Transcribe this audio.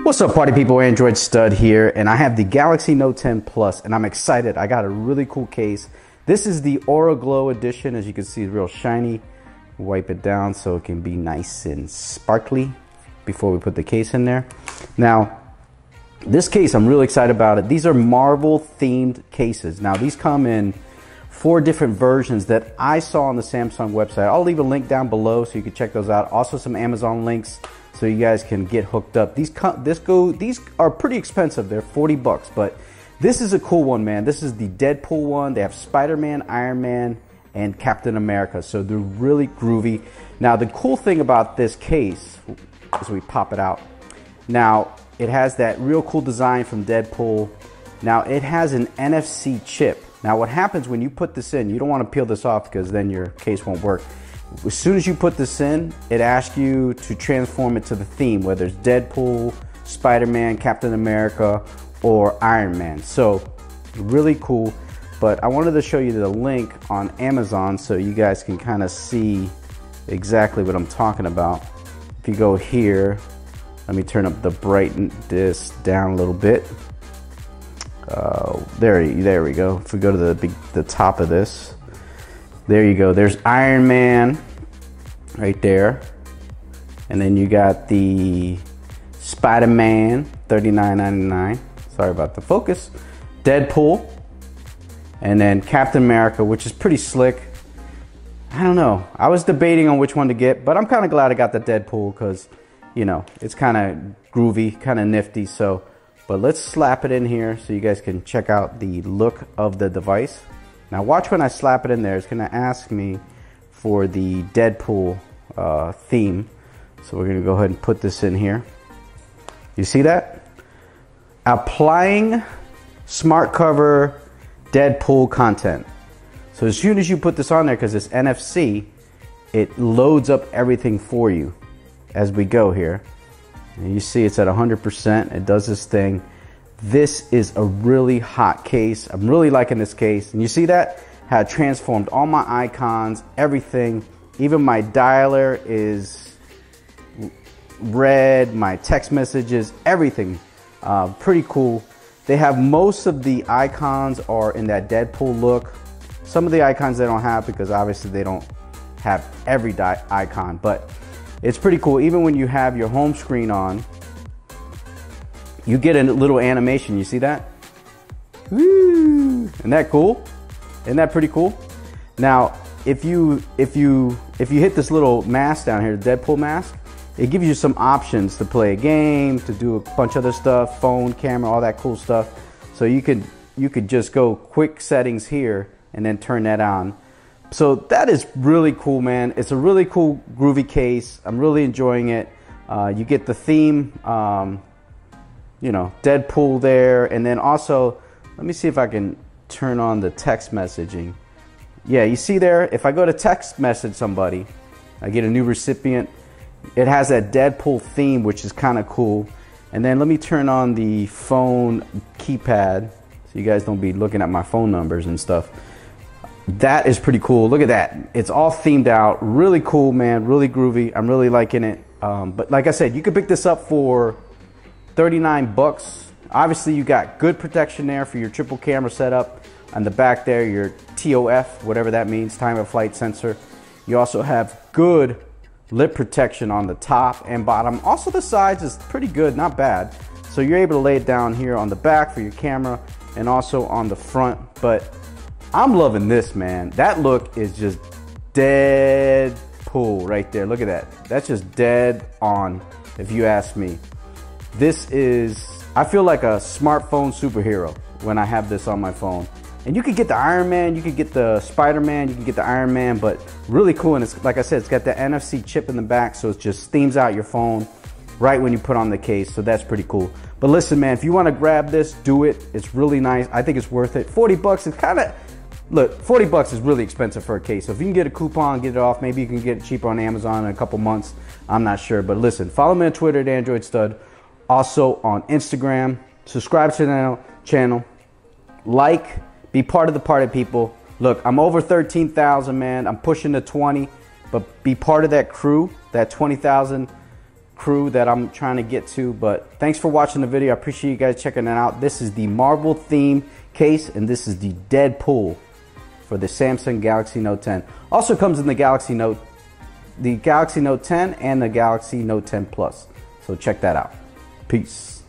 What's up, party people? Android Stud here, and I have the Galaxy Note 10 Plus, and I'm excited. I got a really cool case. This is the Aura Glow edition. As you can see, it's real shiny. Wipe it down so it can be nice and sparkly before we put the case in there. Now, this case, I'm really excited about it. These are Marvel themed cases. Now, these come in 4 different versions that I saw on the Samsung website. I'll leave a link down below so you can check those out. Also, some Amazon links so you guys can get hooked up. These are pretty expensive. They're 40 bucks, but this is a cool one, man. This is the Deadpool one. They have Spider-Man, Iron Man, and Captain America, so they're really groovy. Now, the cool thing about this case is we pop it out. Now, it has that real cool design from Deadpool. Now, it has an NFC chip. Now, what happens when you put this in, you don't want to peel this off because then your case won't work. As soon as you put this in, it asks you to transform it to the theme, whether it's Deadpool, Spider-Man, Captain America, or Iron Man. So, really cool. But I wanted to show you the link on Amazon so you guys can kind of see exactly what I'm talking about. If you go here, let me turn up the brightness down a little bit. There we go. If we go to the top of this, there you go. There's Iron Man right there, and then you got the Spider-Man, $39.99. Sorry about the focus. Deadpool, and then Captain America, which is pretty slick. I don't know. I was debating on which one to get, but I'm kind of glad I got the Deadpool because, you know, it's kind of groovy, kind of nifty. So, but let's slap it in here so you guys can check out the look of the device. Now watch when I slap it in there. It's going to ask me for the Deadpool theme. So we're going to go ahead and put this in here. You see that? Applying smart cover Deadpool content. So as soon as you put this on there, because it's NFC, it loads up everything for you as we go here. And you see it's at 100%. It does this thing. This is a really hot case. I'm really liking this case. And you see that? How it transformed all my icons, everything. Even my dialer is red, my text messages, everything. Pretty cool. They have most of the icons are in that Deadpool look. Some of the icons they don't have because obviously they don't have every icon. But it's pretty cool. Even when you have your home screen on, you get a little animation. You see that? Woo! Isn't that cool? Isn't that pretty cool? Now, if you hit this little mask down here, the Deadpool mask, it gives you some options to play a game, to do a bunch of other stuff, phone, camera, all that cool stuff. So you could just go quick settings here and then turn that on. So that is really cool, man. It's a really cool, groovy case. I'm really enjoying it. You get the theme, you know, Deadpool there. And then also, let me see if I can turn on the text messaging. Yeah, you see there, if I go to text message somebody, I get a new recipient. It has that Deadpool theme, which is kind of cool. And then let me turn on the phone keypad so you guys don't be looking at my phone numbers and stuff. That is pretty cool. Look at that. It's all themed out. Really cool, man. Really groovy. I'm really liking it. But like I said, you could pick this up for 39 bucks. Obviously, you got good protection there for your triple camera setup. On the back there, your TOF, whatever that means, time of flight sensor. You also have good lip protection on the top and bottom. Also, the sides is pretty good, not bad. So you're able to lay it down here on the back for your camera and also on the front. But I'm loving this, man. That look is just Deadpool right there. Look at that. That's just dead on, if you ask me. This is, I feel like a smartphone superhero when I have this on my phone. And you could get the Iron Man, you could get the Spider-Man, you can get the Iron Man, but really cool. And it's, like I said, it's got the NFC chip in the back, so it just themes out your phone right when you put on the case. So that's pretty cool. But listen, man, if you want to grab this, do it. It's really nice. I think it's worth it. 40 bucks is kind of, look, 40 bucks is really expensive for a case. So if you can get a coupon, get it off, maybe you can get it cheaper on Amazon in a couple months. I'm not sure. But listen, follow me on Twitter at Android Stud. Also on Instagram. Subscribe to the channel. Like. Be part of the party, people. Look, I'm over 13,000, man. I'm pushing to 20. But be part of that crew, that 20,000 crew that I'm trying to get to. But thanks for watching the video. I appreciate you guys checking it out. This is the Marvel theme case, and this is the Deadpool for the Samsung Galaxy Note 10. Also comes in the Galaxy Note 10 and the Galaxy Note 10 Plus. So check that out. Peace.